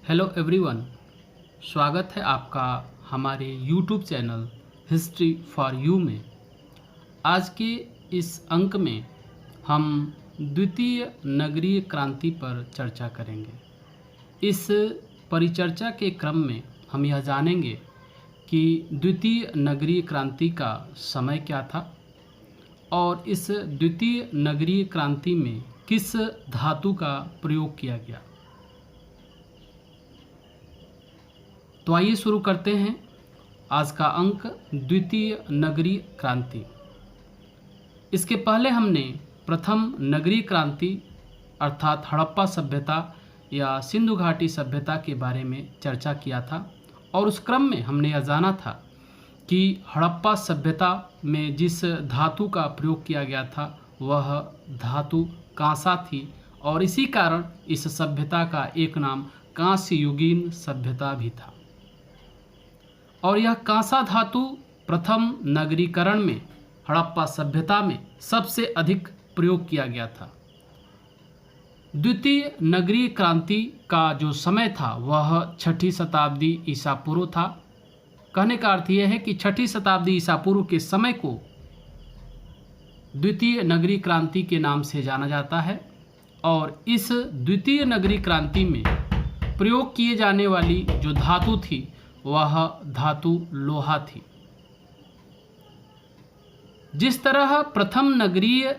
Hello everyone, स्वागत है आपका हमारे YouTube channel history for you में। आज के इस अंक में हम द्वितीय नगरीय क्रांति पर चर्चा करेंगे। इस परिचर्चा के क्रम में हम यह जानेंगे कि द्वितीय नगरीय क्रांति का समय क्या था और इस द्वितीय नगरीय क्रांति में किस धातु का प्रयोग किया गया। तो आइए शुरू करते हैं आज का अंक, द्वितीय नगरीय क्रांति। इसके पहले हमने प्रथम नगरीय क्रांति अर्थात हड़प्पा सभ्यता या सिंधु घाटी सभ्यता के बारे में चर्चा किया था और उस क्रम में हमने यह जाना था कि हड़प्पा सभ्यता में जिस धातु का प्रयोग किया गया था वह धातु कांसा थी और इसी कारण इस सभ्यता का एक नाम कांस्य युगीन सभ्यता भी था। और यह कांसा धातु प्रथम नगरीकरण में हड़प्पा सभ्यता में सबसे अधिक प्रयोग किया गया था। द्वितीय नगरीय क्रांति का जो समय था वह 6ठी शताब्दी ईसा पूर्व था। कहने का अर्थ यह है कि 6ठी शताब्दी ईसा पूर्व के समय को द्वितीय नगरीय क्रांति के नाम से जाना जाता है और इस द्वितीय नगरीय क्रांति में प्रयोग किए जाने वाली जो धातु थी वह धातु लोहा थी। जिस तरह प्रथम नगरीय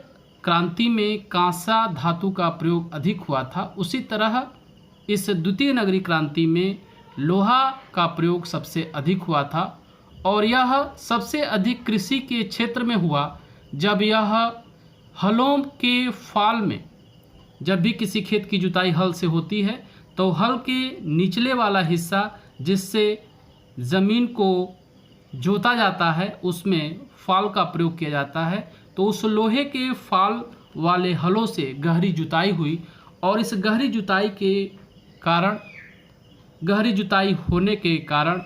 क्रांति में कांसा धातु का प्रयोग अधिक हुआ था, उसी तरह इस द्वितीय नगरीय क्रांति में लोहा का प्रयोग सबसे अधिक हुआ था और यह सबसे अधिक कृषि के क्षेत्र में हुआ जब यह हलों के फाल में, जब भी किसी खेत की जुताई हल से होती है तो हल के निचले वाला हिस्सा जिससे ज़मीन को जोता जाता है उसमें फाल का प्रयोग किया जाता है। तो उस लोहे के फाल वाले हलों से गहरी जुताई हुई और इस गहरी जुताई होने के कारण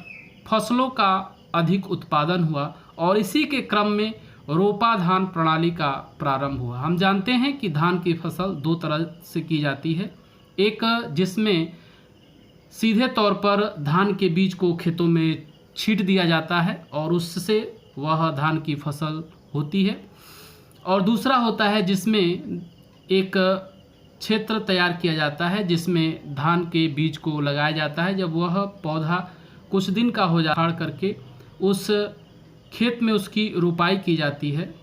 फसलों का अधिक उत्पादन हुआ और इसी के क्रम में रोपा धान प्रणाली का प्रारंभ हुआ। हम जानते हैं कि धान की फसल दो तरह से की जाती है, एक जिसमें सीधे तौर पर धान के बीज को खेतों में छींट दिया जाता है और उससे वह धान की फसल होती है, और दूसरा होता है जिसमें एक क्षेत्र तैयार किया जाता है जिसमें धान के बीज को लगाया जाता है। जब वह पौधा कुछ दिन का हो जाता करके उस खेत में उसकी रोपाई की जाती है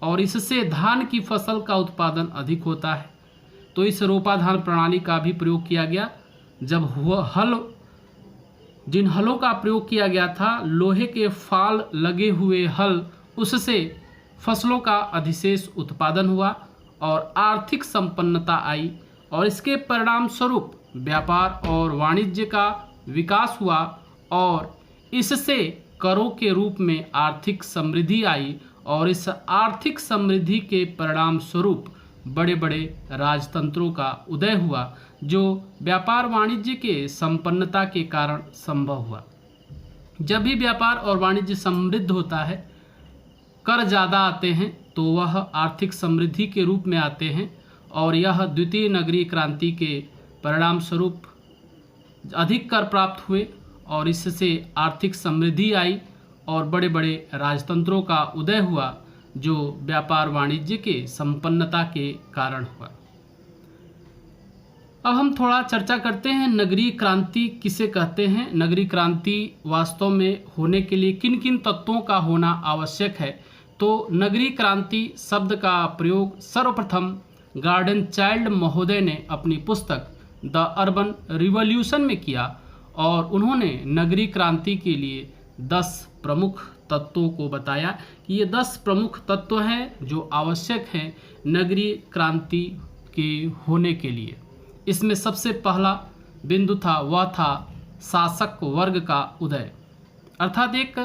और इससे धान की फसल का उत्पादन अधिक होता है। तो इस रोपा धान प्रणाली का भी प्रयोग किया गया। जब जिन हलों का प्रयोग किया गया था, लोहे के फाल लगे हुए हल, उससे फसलों का अधिशेष उत्पादन हुआ और आर्थिक संपन्नता आई और इसके परिणाम स्वरूप व्यापार और वाणिज्य का विकास हुआ और इससे करों के रूप में आर्थिक समृद्धि आई और इस आर्थिक समृद्धि के परिणाम स्वरूप बड़े बड़े राजतंत्रों का उदय हुआ जो व्यापार वाणिज्य के संपन्नता के कारण संभव हुआ। जब भी व्यापार और वाणिज्य समृद्ध होता है, कर ज़्यादा आते हैं तो वह आर्थिक समृद्धि के रूप में आते हैं और यह द्वितीय नगरीय क्रांति के परिणाम स्वरूप अधिक कर प्राप्त हुए और इससे आर्थिक समृद्धि आई और बड़े बड़े राजतंत्रों का उदय हुआ जो व्यापार वाणिज्य के संपन्नता के कारण हुआ। अब हम थोड़ा चर्चा करते हैं नगरीय क्रांति किसे कहते हैं। नगरीय क्रांति वास्तव में होने के लिए किन किन तत्वों का होना आवश्यक है। तो नगरीय क्रांति शब्द का प्रयोग सर्वप्रथम गार्डन चाइल्ड महोदय ने अपनी पुस्तक द अर्बन रिवॉल्यूशन में किया और उन्होंने नगरीय क्रांति के लिए 10 प्रमुख तत्वों को बताया कि ये 10 प्रमुख तत्व हैं जो आवश्यक हैं नगरीय क्रांति के होने के लिए। इसमें सबसे पहला बिंदु था वह था शासक वर्ग का उदय, अर्थात एक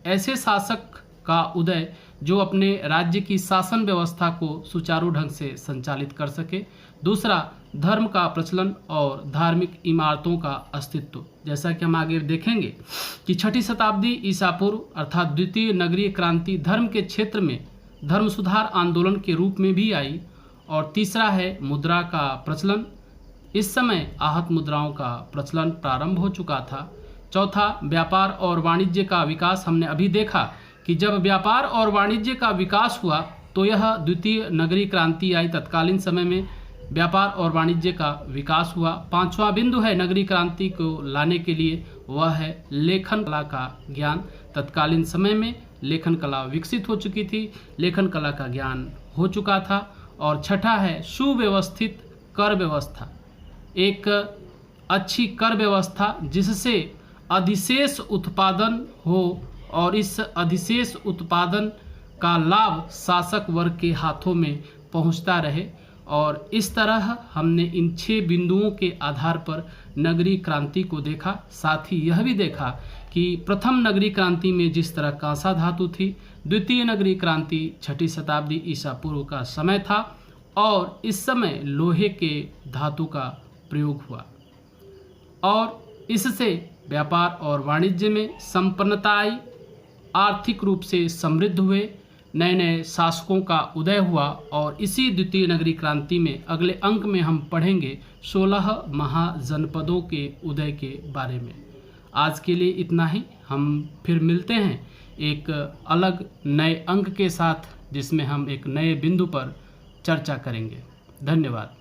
ऐसे शासक का उदय जो अपने राज्य की शासन व्यवस्था को सुचारू ढंग से संचालित कर सके। दूसरा, धर्म का प्रचलन और धार्मिक इमारतों का अस्तित्व। जैसा कि हम आगे देखेंगे कि 6ठी शताब्दी ईसा पूर्व अर्थात द्वितीय नगरीय क्रांति धर्म के क्षेत्र में धर्म सुधार आंदोलन के रूप में भी आई। और तीसरा है मुद्रा का प्रचलन। इस समय आहत मुद्राओं का प्रचलन प्रारंभ हो चुका था। चौथा, व्यापार और वाणिज्य का विकास। हमने अभी देखा कि जब व्यापार और वाणिज्य का विकास हुआ तो यह द्वितीय नगरीय क्रांति आई। तत्कालीन समय में व्यापार और वाणिज्य का विकास हुआ। पांचवा बिंदु है नगरीय क्रांति को लाने के लिए, वह है लेखन कला का ज्ञान। तत्कालीन समय में लेखन कला विकसित हो चुकी थी, लेखन कला का ज्ञान हो चुका था। और छठा है सुव्यवस्थित कर व्यवस्था। एक अच्छी कर व्यवस्था जिससे अधिशेष उत्पादन हो और इस अधिशेष उत्पादन का लाभ शासक वर्ग के हाथों में पहुंचता रहे। और इस तरह हमने इन 6 बिंदुओं के आधार पर नगरीय क्रांति को देखा। साथ ही यह भी देखा कि प्रथम नगरीय क्रांति में जिस तरह कांसा धातु थी, द्वितीय नगरीय क्रांति 6ठी शताब्दी ईसा पूर्व का समय था और इस समय लोहे के धातु का प्रयोग हुआ और इससे व्यापार और वाणिज्य में संपन्नता आई, आर्थिक रूप से समृद्ध हुए, नए नए शासकों का उदय हुआ। और इसी द्वितीय नगरीय क्रांति में अगले अंक में हम पढ़ेंगे 16 महाजनपदों के उदय के बारे में। आज के लिए इतना ही। हम फिर मिलते हैं एक अलग नए अंक के साथ जिसमें हम एक नए बिंदु पर चर्चा करेंगे। धन्यवाद।